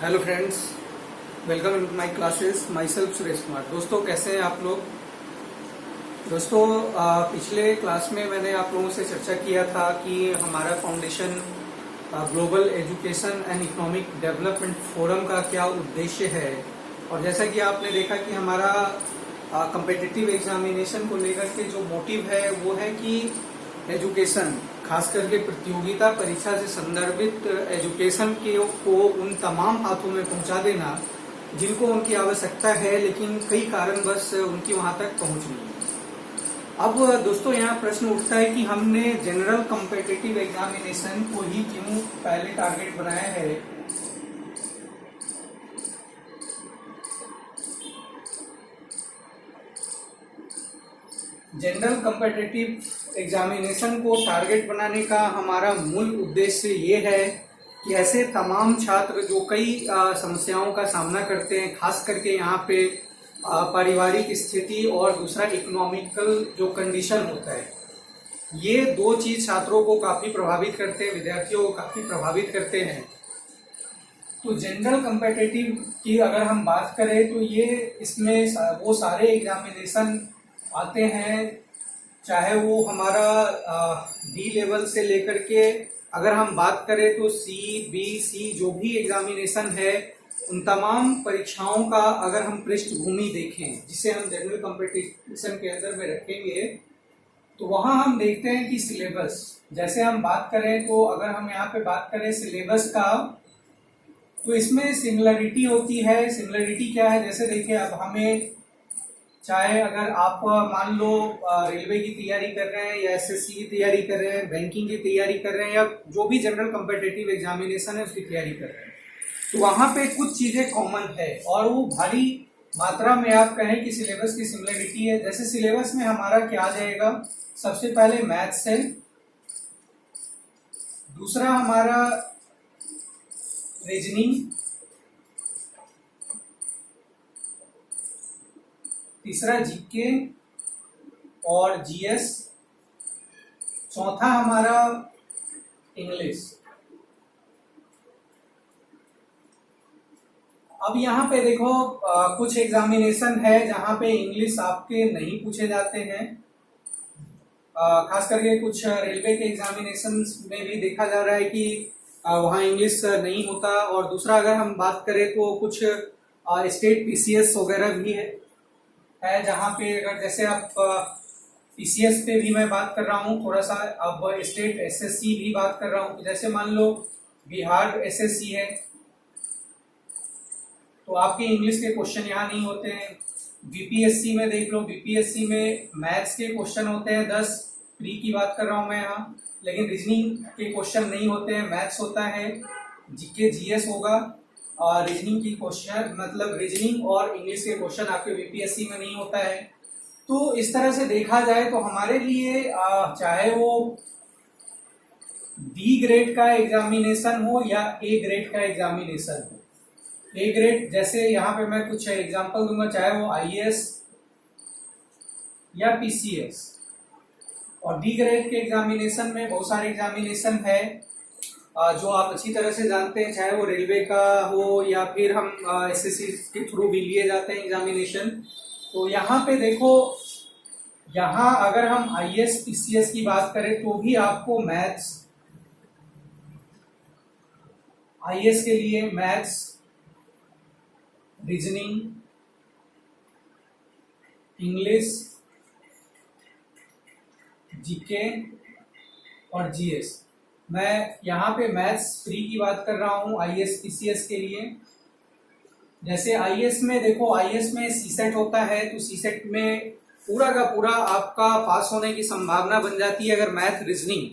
Hello friends, welcome in my classes. My self Suresh Kumar. दोस्तों, कैसे हैं आप लोग? दोस्तों, पिछले क्लास में मैंने आप लोगों से चर्चा किया था कि हमारा foundation global education and economic development forum का क्या उद्देश्य है। और जैसा कि आपने देखा कि हमारा कम्पिटिटिव एग्जामिनेशन को लेकर के जो मोटिव है वो है कि एजुकेशन, खास करके प्रतियोगिता परीक्षा से संदर्भित एजुकेशन को उन तमाम हाथों में पहुंचा देना जिनको उनकी आवश्यकता है, लेकिन कई कारणवश उनकी वहां तक पहुंच नहीं है। अब दोस्तों, यहाँ प्रश्न उठता है कि हमने जनरल कम्पिटिटिव एग्जामिनेशन को ही क्यों पहले टारगेट बनाया है। जनरल कम्पिटिटिव एग्जामिनेशन को टारगेट बनाने का हमारा मूल उद्देश्य ये है कि ऐसे तमाम छात्र जो कई समस्याओं का सामना करते हैं, खास करके यहाँ पे पारिवारिक स्थिति और दूसरा इकोनॉमिकल जो कंडीशन होता है, ये दो चीज छात्रों को काफी प्रभावित करते हैं, विद्यार्थियों को काफी प्रभावित करते हैं। तो जनरल कम्पिटिटिव की अगर हम बात करें तो ये इसमें वो सारे एग्जामिनेशन आते हैं, चाहे वो हमारा डी लेवल से लेकर के अगर हम बात करें तो सी, बी, सी जो भी एग्जामिनेशन है, उन तमाम परीक्षाओं का अगर हम पृष्ठभूमि देखें, जिसे हम जनरल कंपटीशन के अंदर में रखेंगे, तो वहां हम देखते हैं कि सिलेबस, जैसे हम बात करें तो अगर हम यहाँ पे बात करें सिलेबस का, तो इसमें सिमिलरिटी होती है। सिमिलरिटी क्या है? जैसे देखिए, अब हमें चाहे अगर आप मान लो रेलवे की तैयारी कर रहे हैं या एसएससी की तैयारी कर रहे हैं, बैंकिंग की तैयारी कर रहे हैं, या जो भी जनरल कम्पिटिटिव एग्जामिनेशन है उसकी तैयारी कर रहे हैं, तो वहां पे कुछ चीजें कॉमन है और वो भारी मात्रा में आप कहें कि सिलेबस की सिमिलरिटी है। जैसे सिलेबस में हमारा क्या आ जाएगा? सबसे पहले मैथ्स है, दूसरा हमारा रीजनिंग, तीसरा जीके और जीएस, चौथा हमारा इंग्लिश। अब यहाँ पे देखो, कुछ एग्जामिनेशन है जहाँ पे इंग्लिश आपके नहीं पूछे जाते हैं, खास करके कुछ रेलवे के एग्जामिनेशन में भी देखा जा रहा है कि वहाँ इंग्लिश नहीं होता। और दूसरा अगर हम बात करें तो कुछ स्टेट पीसीएस वगैरह भी है जहाँ पे अगर जैसे आप पीसीएस पे भी मैं बात कर रहा हूँ थोड़ा सा, अब स्टेट एसएससी भी बात कर रहा हूँ। जैसे मान लो बिहार एसएससी है, तो आपके इंग्लिश के क्वेश्चन यहाँ नहीं होते हैं। बीपीएससी में देख लो, बीपीएससी में मैथ्स के क्वेश्चन होते हैं 10, प्री की बात कर रहा हूँ मैं यहाँ, लेकिन रीजनिंग के क्वेश्चन नहीं होते हैं, मैथ्स होता है, जीके जीएस होगा, और रीजनिंग की क्वेश्चन मतलब रीजनिंग और इंग्लिश के क्वेश्चन आपके बीपीएससी में नहीं होता है। तो इस तरह से देखा जाए तो हमारे लिए चाहे वो बी ग्रेड का एग्जामिनेशन हो या ए ग्रेड का एग्जामिनेशन हो, ए ग्रेड जैसे यहाँ पे मैं कुछ एग्जांपल दूंगा, चाहे वो आईएएस या पीसीएस, और डी ग्रेड के एग्जामिनेशन में बहुत सारे एग्जामिनेशन है जो आप अच्छी तरह से जानते हैं, चाहे वो रेलवे का हो या फिर हम एसएससी के थ्रू भी लिए जाते हैं एग्जामिनेशन। तो यहाँ पे देखो, यहाँ अगर हम आईएएस पीसीएस की बात करें तो भी आपको मैथ्स, आईएएस के लिए मैथ्स, रीजनिंग, इंग्लिश, जीके और जीएस। मैं यहाँ पे मैथ्स प्री की बात कर रहा हूँ आईएएस पीसीएस के लिए। जैसे आईएएस में देखो, आईएएस में सीसेट होता है, तो सीसेट में पूरा का पूरा आपका पास होने की संभावना बन जाती है अगर मैथ, रीजनिंग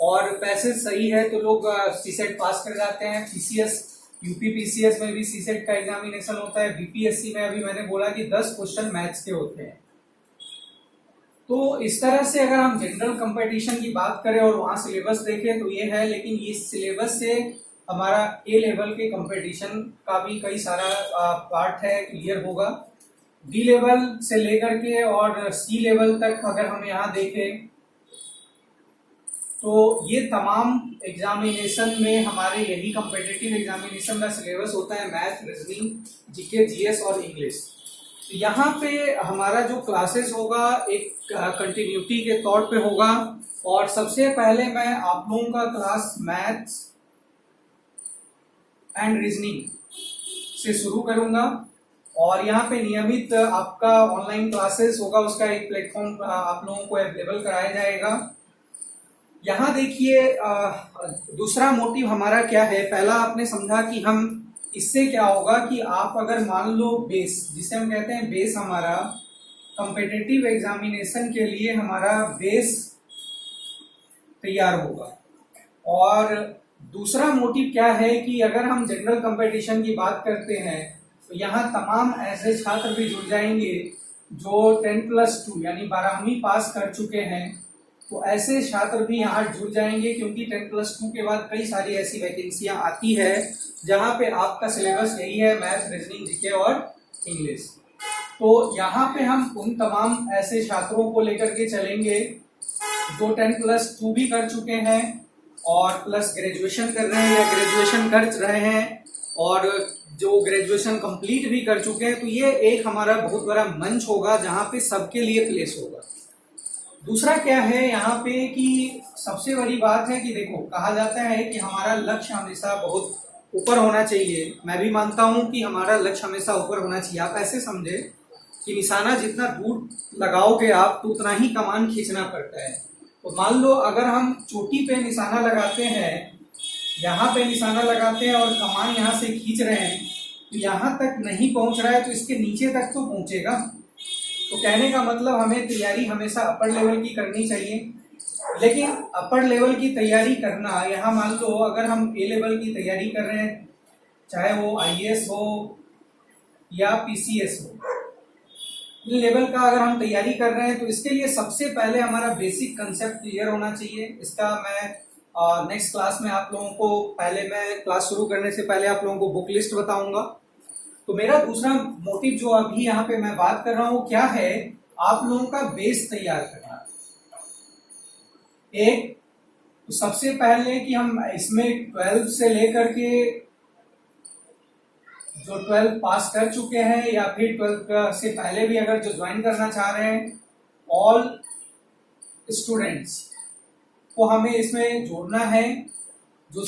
और पैसेज सही है तो लोग सीसेट पास कर जाते हैं। पीसीएस, यूपी पीसीएस में भी सीसेट का एग्जामिनेशन होता है। बीपीएससी में अभी मैंने बोला कि 10 क्वेश्चन मैथ्स के होते हैं। तो इस तरह से अगर हम जनरल कंपटीशन की बात करें और वहां सिलेबस देखें तो ये है, लेकिन इस सिलेबस से हमारा ए लेवल के कंपटीशन का भी कई सारा पार्ट है क्लियर होगा। बी लेवल से लेकर के और सी लेवल तक अगर हम यहाँ देखें तो ये तमाम एग्जामिनेशन में हमारे यही कॉम्पिटिटिव एग्जामिनेशन का सिलेबस होता है, मैथ, रीजनिंग, जीके, जीएस और इंग्लिश। तो यहाँ पे हमारा जो क्लासेस होगा एक कंटिन्यूटी के तौर पे होगा, और सबसे पहले मैं आप लोगों का क्लास मैथ्स एंड रीजनिंग से शुरू करूंगा, और यहाँ पे नियमित आपका ऑनलाइन क्लासेस होगा, उसका एक प्लेटफॉर्म आप लोगों को अवेलेबल कराया जाएगा। यहाँ देखिए दूसरा मोटिव हमारा क्या है। पहला आपने समझा कि हम इससे क्या होगा कि आप अगर मान लो बेस, जिसे हम कहते हैं बेस, हमारा कॉम्पिटिटिव एग्जामिनेशन के लिए हमारा बेस तैयार होगा। और दूसरा मोटिव क्या है कि अगर हम जनरल कंपटीशन की बात करते हैं तो यहाँ तमाम ऐसे छात्र भी जुड़ जाएंगे जो 10+2 यानी 12वीं पास कर चुके हैं। तो ऐसे छात्र भी यहाँ जुड़ जाएंगे, क्योंकि 10+2 के बाद कई सारी ऐसी वैकेंसियां आती है जहाँ पे आपका सिलेबस यही है, मैथ, रीजनिंग, जीके और इंग्लिश। तो यहाँ पे हम उन तमाम ऐसे छात्रों को लेकर के चलेंगे जो 10+2 भी कर चुके हैं और प्लस ग्रेजुएशन कर रहे हैं या ग्रेजुएशन कर रहे हैं, और जो ग्रेजुएशन कंप्लीट भी कर चुके हैं। तो ये एक हमारा बहुत बड़ा मंच होगा जहाँ पे सबके लिए प्लेस होगा। दूसरा क्या है यहाँ पे कि सबसे बड़ी बात है कि देखो, कहा जाता है कि हमारा लक्ष्य हमेशा बहुत ऊपर होना चाहिए। मैं भी मानता हूँ कि हमारा लक्ष्य हमेशा ऊपर होना चाहिए। आप ऐसे समझे कि निशाना जितना दूर लगाओगे आप तो उतना ही कमान खींचना पड़ता है। तो मान लो अगर हम चोटी पे निशाना लगाते हैं, यहाँ पे निशाना लगाते हैं और कमान यहाँ से खींच रहे हैं, तो यहाँ तक नहीं पहुंच रहा है तो इसके नीचे तक तो पहुंचेगा। तो कहने का मतलब हमें तैयारी हमेशा अपर लेवल की करनी चाहिए। लेकिन अपर लेवल की तैयारी करना, यहाँ मान लो अगर हम ए लेवल की तैयारी कर रहे हैं, चाहे वो आईएएस हो या पीसीएस हो, इन लेवल का अगर हम तैयारी कर रहे हैं तो इसके लिए सबसे पहले हमारा बेसिक कंसेप्ट क्लियर होना चाहिए। इसका मैं नेक्स्ट क्लास में आप लोगों को, पहले मैं क्लास शुरू करने से पहले आप लोगों को बुक लिस्ट बताऊंगा। तो मेरा दूसरा मोटिव जो अभी यहाँ पे मैं बात कर रहा हूँ क्या है, आप लोगों का बेस तैयार करना। एक तो सबसे पहले कि हम इसमें 12 से लेकर के जो 12 पास कर चुके हैं या फिर 12 से पहले भी अगर जो ज्वाइन करना चाह रहे हैं, ऑल स्टूडेंट्स को हमें इसमें जोड़ना है। जो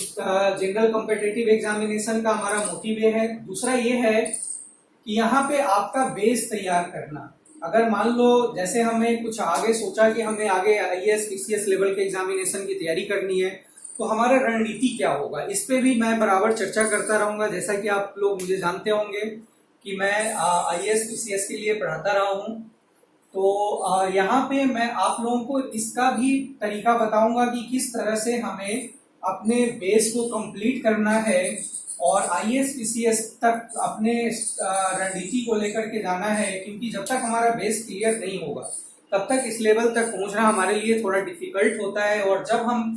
जनरल कॉम्पिटिटिव एग्जामिनेशन का हमारा मोटिव ये है। दूसरा ये है कि यहाँ पे आपका बेस तैयार करना। अगर मान लो जैसे हमें कुछ आगे सोचा कि हमें आगे आईएएस पीसीएस लेवल के एग्जामिनेशन की तैयारी करनी है, तो हमारा रणनीति क्या होगा, इस पे भी मैं बराबर चर्चा करता रहूंगा। जैसा कि आप लोग मुझे जानते होंगे कि मैं आईएएस पीसीएस के लिए पढ़ाता रहा हूँ। तो यहाँ पे मैं आप लोगों को इसका भी तरीका बताऊंगा कि किस तरह से हमें अपने बेस को कंप्लीट करना है और आईएएस पीसीएस तक अपने रणनीति को लेकर के जाना है। क्योंकि जब तक हमारा बेस क्लियर नहीं होगा तब तक इस लेवल तक पहुंचना हमारे लिए थोड़ा डिफिकल्ट होता है। और जब हम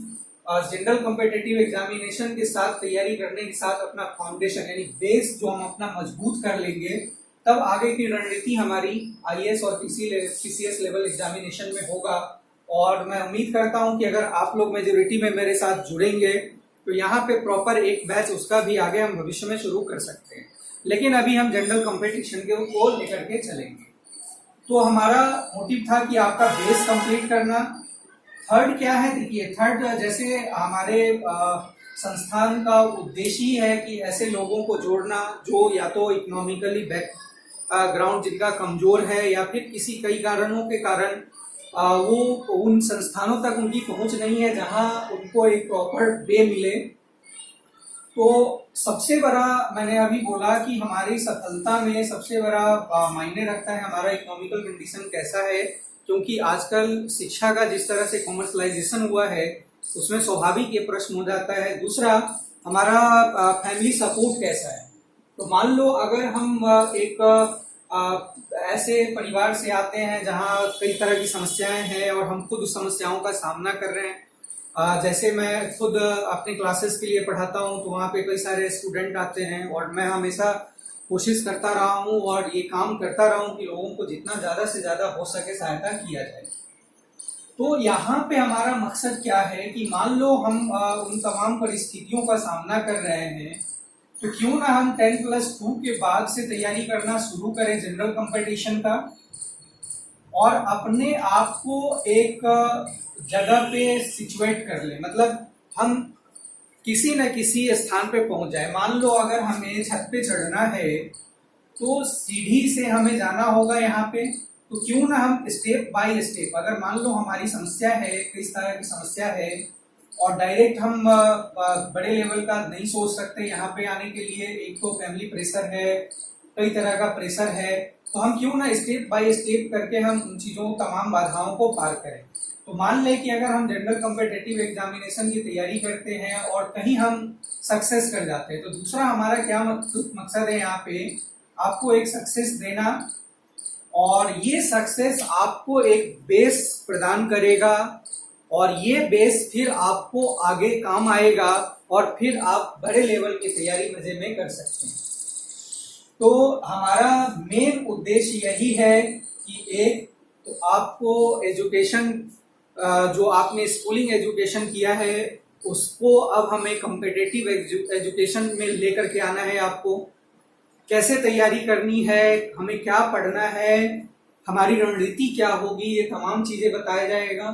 जनरल कॉम्पिटिटिव एग्जामिनेशन के साथ तैयारी करने के साथ अपना फाउंडेशन यानी बेस जो हम अपना मजबूत कर लेंगे, तब आगे की रणनीति हमारी आईएएस और पीसीएस लेवल एग्जामिनेशन में होगा। और मैं उम्मीद करता हूं कि अगर आप लोग मेजोरिटी में मेरे साथ जुड़ेंगे तो यहाँ पे प्रॉपर एक बैच उसका भी आगे हम भविष्य में शुरू कर सकते हैं। लेकिन अभी हम जनरल कंपटीशन के को लेकर के चलेंगे। तो हमारा मोटिव था कि आपका बेस कंप्लीट करना। थर्ड क्या है, देखिए थर्ड जैसे हमारे संस्थान का उद्देश्य ही है कि ऐसे लोगों को जोड़ना जो या तो इकोनॉमिकली बैकग्राउंड जिनका कमजोर है या फिर किसी कई कारणों के कारण वो उन संस्थानों तक उनकी पहुंच नहीं है जहां उनको एक प्रॉपर वे मिले। तो सबसे बड़ा मैंने अभी बोला कि हमारी सफलता में सबसे बड़ा मायने रखता है हमारा इकोनॉमिकल कंडीशन कैसा है। क्योंकि आजकल शिक्षा का जिस तरह से कॉमर्शलाइजेशन हुआ है उसमें स्वाभाविक ये प्रश्न हो जाता है। दूसरा, हमारा फैमिली सपोर्ट कैसा है। तो मान लो अगर हम एक ऐसे परिवार से आते हैं जहाँ कई तरह की समस्याएं हैं और हम खुद उस समस्याओं का सामना कर रहे हैं। जैसे मैं खुद अपने क्लासेस के लिए पढ़ाता हूँ तो वहाँ पे कई सारे स्टूडेंट आते हैं और मैं हमेशा कोशिश करता रहा हूँ और ये काम करता रहा हूँ कि लोगों को जितना ज़्यादा से ज़्यादा हो सके सहायता किया जाए। तो यहाँ पे हमारा मकसद क्या है कि मान लो हम उन तमाम परिस्थितियों का सामना कर रहे हैं, तो क्यों ना हम 10+2 के बाद से तैयारी करना शुरू करें जनरल कंपटीशन का, और अपने आप को एक जगह पे सिचुएट कर ले। मतलब हम किसी न किसी स्थान पे पहुंच जाए। मान लो अगर हमें छत पे चढ़ना है तो सीढ़ी से हमें जाना होगा यहाँ पे, तो क्यों ना हम स्टेप बाय स्टेप, अगर मान लो हमारी समस्या है, किस तरह की समस्या है, और डायरेक्ट हम बड़े लेवल का नहीं सोच सकते यहाँ पे आने के लिए, एक तो फैमिली प्रेशर है, कई तरह का प्रेशर है, तो हम क्यों ना स्टेप बाय स्टेप करके हम उन चीज़ों तमाम बाधाओं को पार करें। तो मान लें कि अगर हम जनरल कॉम्पिटिटिव एग्जामिनेशन की तैयारी करते हैं और कहीं हम सक्सेस कर जाते हैं, तो दूसरा हमारा क्या मकसद है यहाँ पे, आपको एक सक्सेस देना, और ये सक्सेस आपको एक बेस प्रदान करेगा, और ये बेस फिर आपको आगे काम आएगा, और फिर आप बड़े लेवल की तैयारी मजे में कर सकते हैं। तो हमारा मेन उद्देश्य यही है कि एक तो आपको एजुकेशन, जो आपने स्कूलिंग एजुकेशन किया है उसको अब हमें कॉम्पिटिटिव एजुकेशन में लेकर के आना है। आपको कैसे तैयारी करनी है, हमें क्या पढ़ना है, हमारी रणनीति क्या होगी, ये तमाम चीजें बताया जाएगा।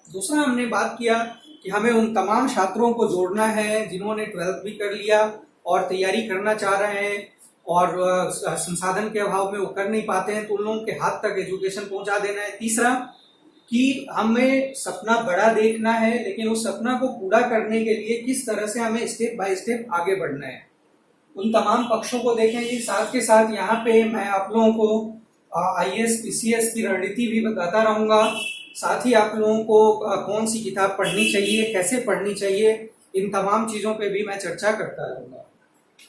दूसरा हमने बात किया कि हमें उन तमाम छात्रों को जोड़ना है जिन्होंने 12th भी कर लिया और तैयारी करना चाह रहे हैं और संसाधन के अभाव में वो कर नहीं पाते हैं, तो उन लोगों के हाथ तक एजुकेशन पहुंचा देना है। तीसरा कि हमें सपना बड़ा देखना है, लेकिन उस सपना को पूरा करने के लिए किस तरह से हमें स्टेप बाय स्टेप आगे बढ़ना है, उन तमाम पक्षों को देखेंगे। साथ के साथ यहाँ पे मैं आप लोगों को IAS PCS की रणनीति भी बताता रहूंगा, साथ ही आप लोगों को कौन सी किताब पढ़नी चाहिए, कैसे पढ़नी चाहिए, इन तमाम चीज़ों पे भी मैं चर्चा करता रहूंगा।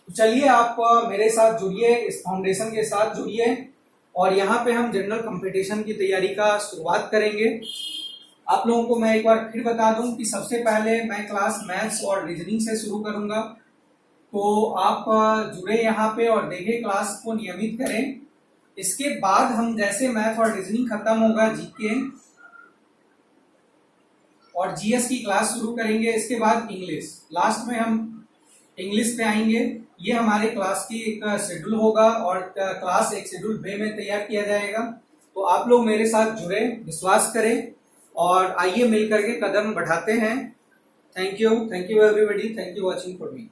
तो चलिए आप मेरे साथ जुड़िए, इस फाउंडेशन के साथ जुड़िए, और यहाँ पे हम जनरल कंपटीशन की तैयारी का शुरुआत करेंगे। आप लोगों को मैं एक बार फिर बता दूं कि सबसे पहले मैं क्लास मैथ्स और रीजनिंग से शुरू करूंगा, तो आप जुड़े यहाँ पे और देखें, क्लास को नियमित करें। इसके बाद हम जैसे मैथ और रीजनिंग खत्म होगा, जीके और जीएस की क्लास शुरू करेंगे। इसके बाद इंग्लिश, लास्ट में हम इंग्लिश पे आएंगे। ये हमारे क्लास की एक शेड्यूल होगा और क्लास एक शेड्यूल वे में तैयार किया जाएगा। तो आप लोग मेरे साथ जुड़े, विश्वास करें और आइए मिलकर के कदम बढ़ाते हैं। Thank you everybody, thank you watching for me.